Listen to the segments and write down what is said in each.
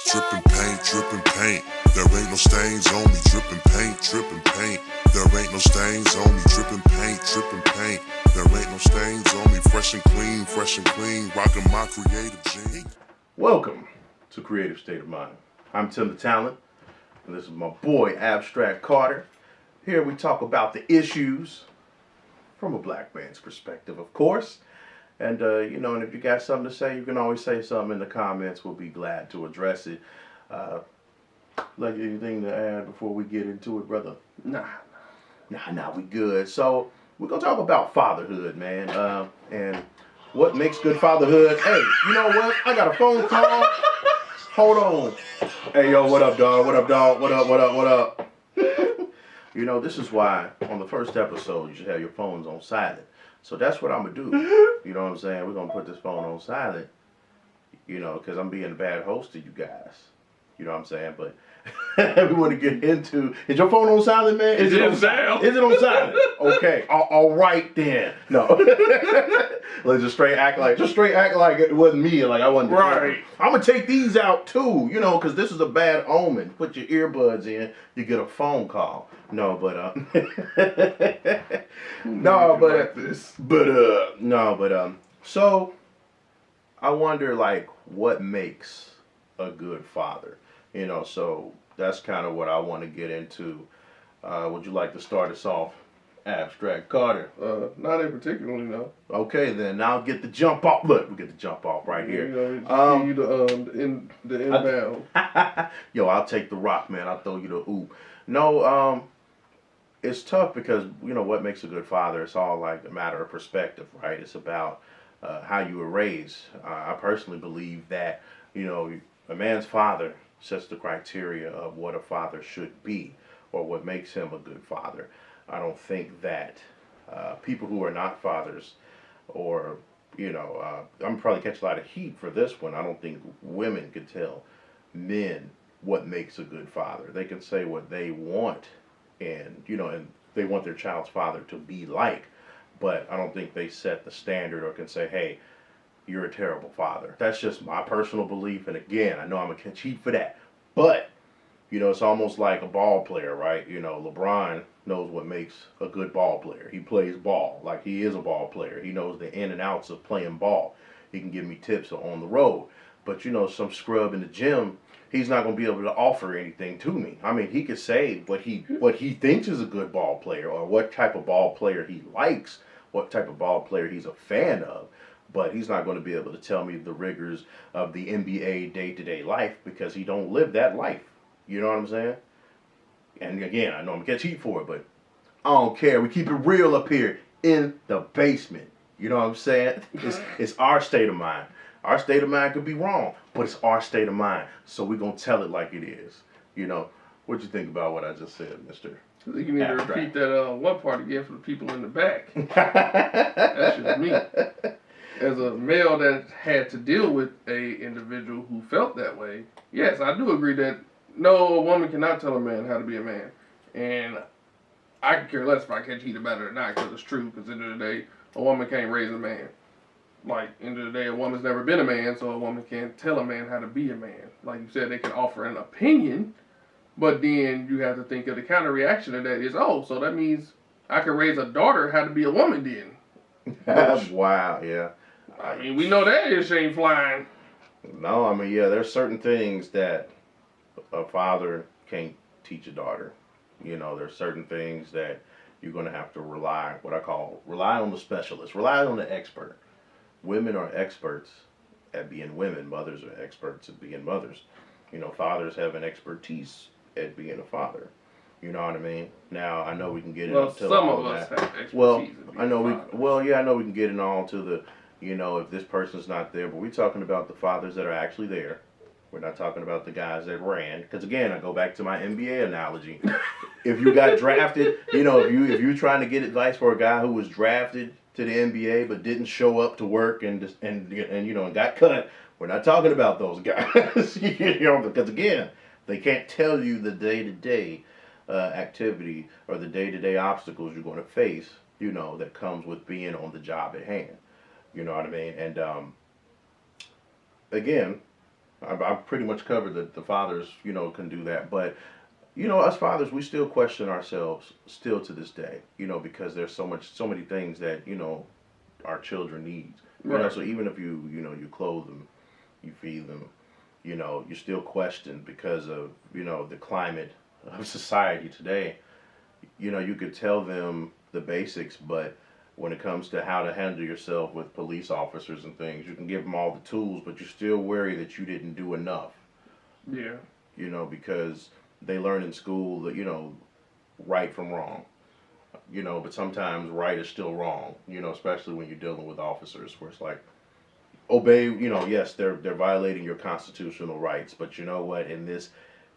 Dripping paint, dripping paint. There ain't no stains on me. Dripping paint, dripping paint. There ain't no stains on me. Dripping paint, dripping paint. There ain't no stains on me. Fresh and clean, rocking my creative jeans. Welcome to Creative State of Mind. I'm Tim the Talent, and this is my boy Abstract Carter. Here we talk about the issues from a black man's perspective, of course. And, and if you got something to say, you can always say something in the comments. We'll be glad to address it. Like anything to add before we get into it, brother? Nah, we good. So, we're going to talk about fatherhood, man. And what makes good fatherhood. Hey, you know what? I got a phone call. Hold on. Hey, yo, what up, dog? What up, dog? What up? You know, this is why on the first episode, you should have your phones on silent. So that's what I'm going to do. You know what I'm saying? We're going to put this phone on silent, you know, because I'm being a bad host to you guys. You know what I'm saying? But we want to get into... Is your phone on silent, man? Is it on silent? Is it on silent? Okay. All right, then. No. Let's just straight act like it wasn't me. Like I wasn't... Right. I'm going to take these out, too, you know, because this is a bad omen. Put your earbuds in, you get a phone call. No, but so I wonder, like, what makes a good father? You know, so that's kind of what I want to get into. Would you like to start us off, Abstract Carter? Not in particular, no. Okay, then I'll get the jump off. Look, we get the jump off right here. You know, you the inbound. Yo, I'll take the rock, man. I'll throw you the ooh. No, it's tough because, you know, what makes a good father, it's all like a matter of perspective, right? It's about how you were raised. I personally believe that, you know, a man's father sets the criteria of what a father should be or what makes him a good father. I don't think that people who are not fathers or, you know, I'm probably catch a lot of heat for this one. I don't think women can tell men what makes a good father. They can say what they want and, you know, and they want their child's father to be like, but I don't think they set the standard or can say, hey, you're a terrible father. That's just my personal belief, and again, I know I'm going to catch heat for that, but, you know, it's almost like a ball player, right? You know, LeBron knows what makes a good ball player. He plays ball like he is a ball player. He knows the in and outs of playing ball. He can give me tips on the road, but, you know, some scrub in the gym, he's not going to be able to offer anything to me. I mean, he could say what he thinks is a good ball player or what type of ball player he likes, what type of ball player he's a fan of, but he's not going to be able to tell me the rigors of the NBA day-to-day life because he don't live that life. You know what I'm saying? And again, I know I'm going to catch heat for it, but I don't care. We keep it real up here in the basement. You know what I'm saying? It's our state of mind. Our state of mind could be wrong, but it's our state of mind. So we're going to tell it like it is. You know, what you think about what I just said, Mr. You need to repeat that one part again for the people in the back. That's just me. As a male that had to deal with a individual who felt that way, yes, I do agree that no, a woman cannot tell a man how to be a man. And I could care less if I catch heat about it or not, because it's true, because at the end of the day, a woman can't raise a man. Like, end of the day, a woman's never been a man, so a woman can't tell a man how to be a man. Like you said, they can offer an opinion, but then you have to think of the counter reaction of that is, oh, so that means I can raise a daughter how to be a woman then. Wow, yeah. I mean, we know that ish ain't flying. No, I mean, yeah, there's certain things that a father can't teach a daughter. You know, there's certain things that you're going to have to rely on the specialist, rely on the expert. Women are experts at being women. Mothers are experts at being mothers. You know, fathers have an expertise at being a father. You know what I mean? Now, I know we can get into all of that. Some of us have expertise. Well, I know we can get in all to the, you know, if this person's not there, but we're talking about the fathers that are actually there. We're not talking about the guys that ran. Because again, I go back to my NBA analogy. If you got drafted, you know, if you're trying to get advice for a guy who was drafted to the NBA but didn't show up to work and you know and got cut, we're not talking about those guys. You know, because again, they can't tell you the day-to-day activity or the day-to-day obstacles you're going to face. You know, that comes with being on the job at hand. You know what I mean? And again, I've pretty much covered that the fathers, can do that. But, us fathers, we still question ourselves still to this day, because there's so many things that, our children need. Right. So even if you clothe them, you feed them, you still question because of, the climate of society today. You could tell them the basics, but when it comes to how to handle yourself with police officers and things, you can give them all the tools, but you're still worried that you didn't do enough. Yeah. Because they learn in school that, right from wrong. But sometimes right is still wrong, especially when you're dealing with officers where it's like, obey, yes, they're violating your constitutional rights, but you know what, in this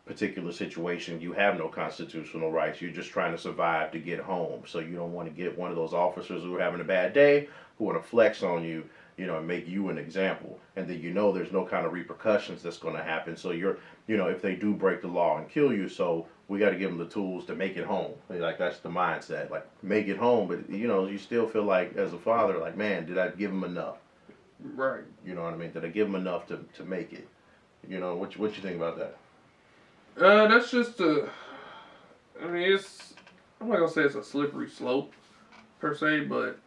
particular situation, you have no constitutional rights. You're just trying to survive to get home. So you don't want to get one of those officers who are having a bad day, who want to flex on you, and make you an example. And then there's no kind of repercussions that's going to happen. So if they do break the law and kill you, so we got to give them the tools to make it home. Like, that's the mindset. Like, make it home, but you still feel like, as a father, like, man, did I give them enough? Right. You know what I mean? Did I give them enough to make it? What you think about that? That's just I'm not gonna say it's a slippery slope per se, but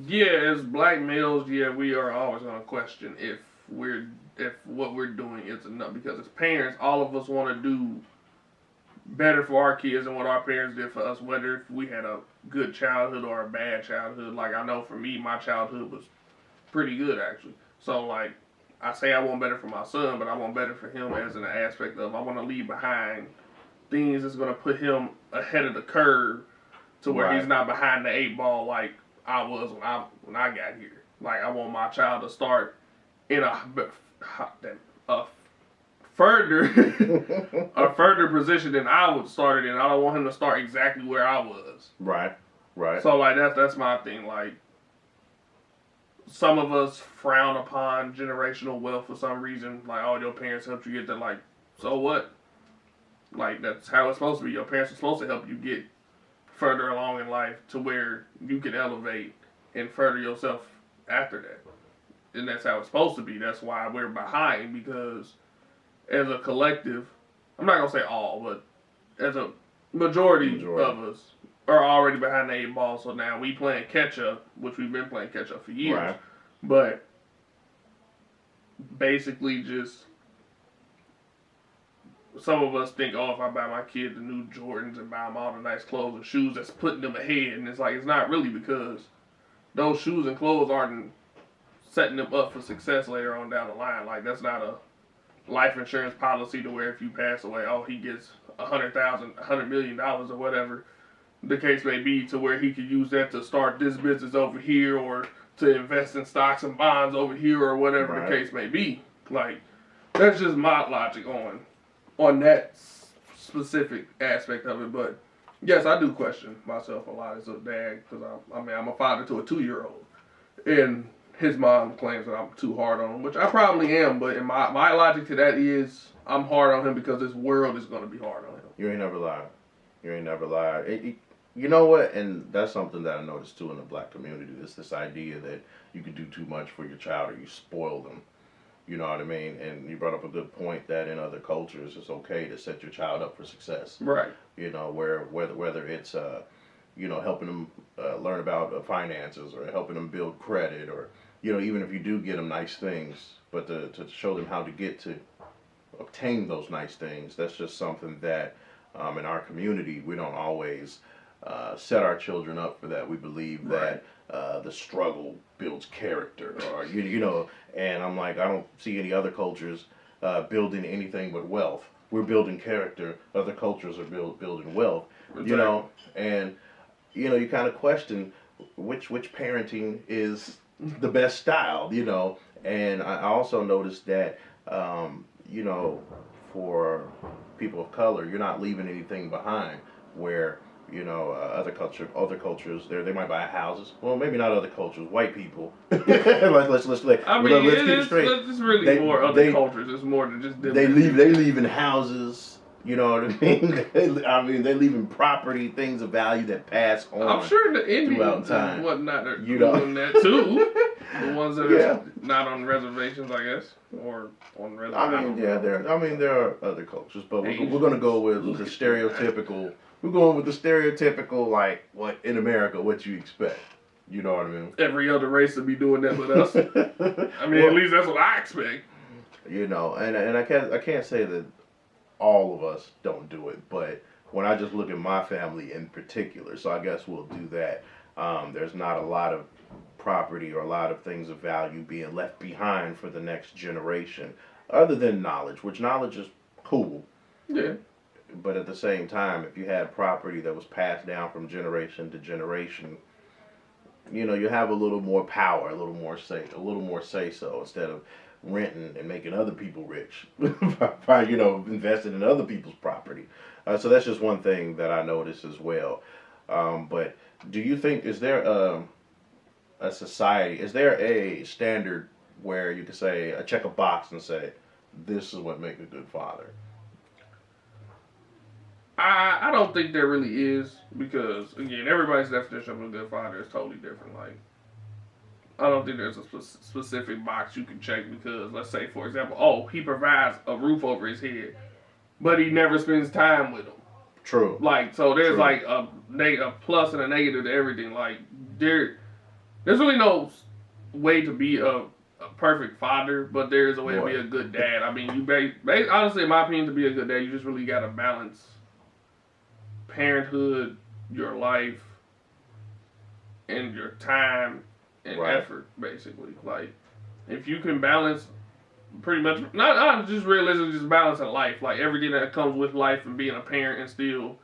yeah, as black males, yeah, we are always gonna question if what we're doing is enough, because as parents, all of us want to do better for our kids than what our parents did for us, whether if we had a good childhood or a bad childhood. Like, I know for me, my childhood was pretty good, actually. So, like, I say I want better for my son, but I want better for him as an aspect of, I want to leave behind things that's going to put him ahead of the curve to where he's not behind the 8 ball like I was when I got here. Like, I want my child to start in a further position than I would start in. I don't want him to start exactly where I was. Right. So, like, that's my thing. Like, some of us frown upon generational wealth for some reason. Like, oh, your parents helped you get that. Like, so what? Like, that's how it's supposed to be. Your parents are supposed to help you get further along in life to where you can elevate and further yourself after that. And that's how it's supposed to be. That's why we're behind, because as a collective, I'm not going to say all, but as a majority of us are already behind the 8 ball. So now we playing catch up, which we've been playing catch up for years. Right. But basically, just some of us think, oh, if I buy my kid the new Jordans and buy them all the nice clothes and shoes, that's putting them ahead. And it's like, it's not really, because those shoes and clothes aren't setting them up for success later on down the line. Like, that's not a life insurance policy to where if you pass away, oh, he gets $100 million or whatever the case may be, to where he could use that to start this business over here, or to invest in stocks and bonds over here, or whatever the case may be. Like, that's just my logic on that specific aspect of it. But yes, I do question myself a lot as a dad, because I'm a father to a 2-year-old, and his mom claims that I'm too hard on him, which I probably am. But in my logic to that is, I'm hard on him because this world is going to be hard on him. You ain't never lied. You know what? And that's something that I noticed too in the black community. This idea that you can do too much for your child, or you spoil them. You know what I mean? And you brought up a good point that in other cultures, it's okay to set your child up for success. Right. Whether it's helping them learn about finances, or helping them build credit, or even if you do get them nice things, but to show them how to get to obtain those nice things. That's just something that in our community we don't always set our children up for that. We believe that the struggle builds character, or and I'm like, I don't see any other cultures building anything but wealth. We're building character. Other cultures are building wealth. Exactly. And you kind of question which parenting is the best style. And I also noticed that for people of color, you're not leaving anything behind. Where other cultures, they might buy houses. Well, maybe not other cultures. White people. let's keep it straight. It's really more other cultures. It's more than just them. They leaving houses. You know what I mean? They're leaving property, things of value that pass on. I'm sure the Indians throughout time. and whatnot are doing that too. The ones that are not on reservations, I guess, or on reservations. There are other cultures, but we're gonna go with the stereotypical. We're going with the stereotypical, like what in America, what you expect. You know what I mean? Every other race would be doing that with us. I mean, at least that's what I expect. You know, and I can't say that all of us don't do it, but when I just look at my family in particular, so I guess we'll do that. There's not a lot of property or a lot of things of value being left behind for the next generation, other than knowledge, which knowledge is cool. Yeah. But at the same time, if you had property that was passed down from generation to generation, you know, you have a little more power, a little more say so instead of renting and making other people rich by investing in other people's property. So that's just one thing that I noticed as well. But do you think, is there a society, is there a standard where you could say, check a box and say, this is what makes a good father? I don't think there really is, because again, everybody's definition of a good father is totally different. Like, I don't think there's a specific box you can check, because let's say, for example, he provides a roof over his head, but he never spends time with him. True. Like, so there's like a plus and a negative to everything. Like, there's really no way to be a perfect father, but there is a way to be a good dad. I mean, honestly, in my opinion, to be a good dad, you just really got to balance parenthood, your life, and your time and effort, basically. Like, if you can balance pretty much, not just realistically, just balancing life, like everything that comes with life and being a parent and still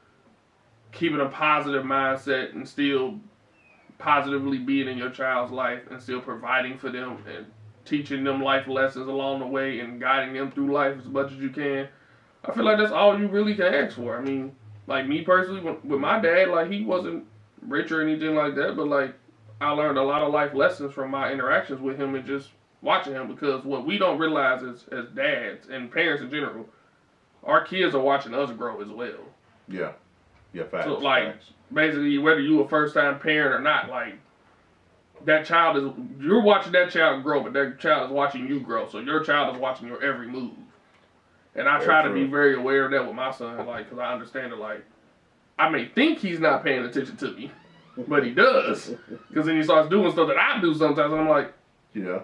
keeping a positive mindset and still positively being in your child's life and still providing for them and teaching them life lessons along the way and guiding them through life as much as you can. I feel like that's all you really can ask for. I mean, like me personally, with my dad, like he wasn't rich or anything like that, but like I learned a lot of life lessons from my interactions with him and just watching him, because what we don't realize as dads and parents in general, our kids are watching us grow as well. Yeah. Yeah, facts. So like basically, whether you a first time parent or not, like that child you're watching that child grow, but that child is watching you grow. So your child is watching your every move. And I try to be very aware of that with my son, like, because I understand that, like, I may think he's not paying attention to me, but he does. Because then he starts doing stuff that I do sometimes, and I'm like, yeah,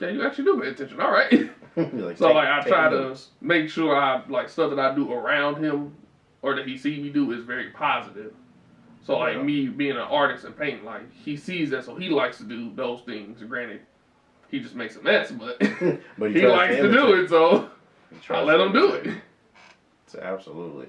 you actually do pay attention. All right. I try to make sure stuff that I do around him or that he sees me do is very positive. So, like, me being an artist and painting, like, he sees that, so he likes to do those things. Granted, he just makes a mess, but he likes to do it, so I let him do it. Absolutely.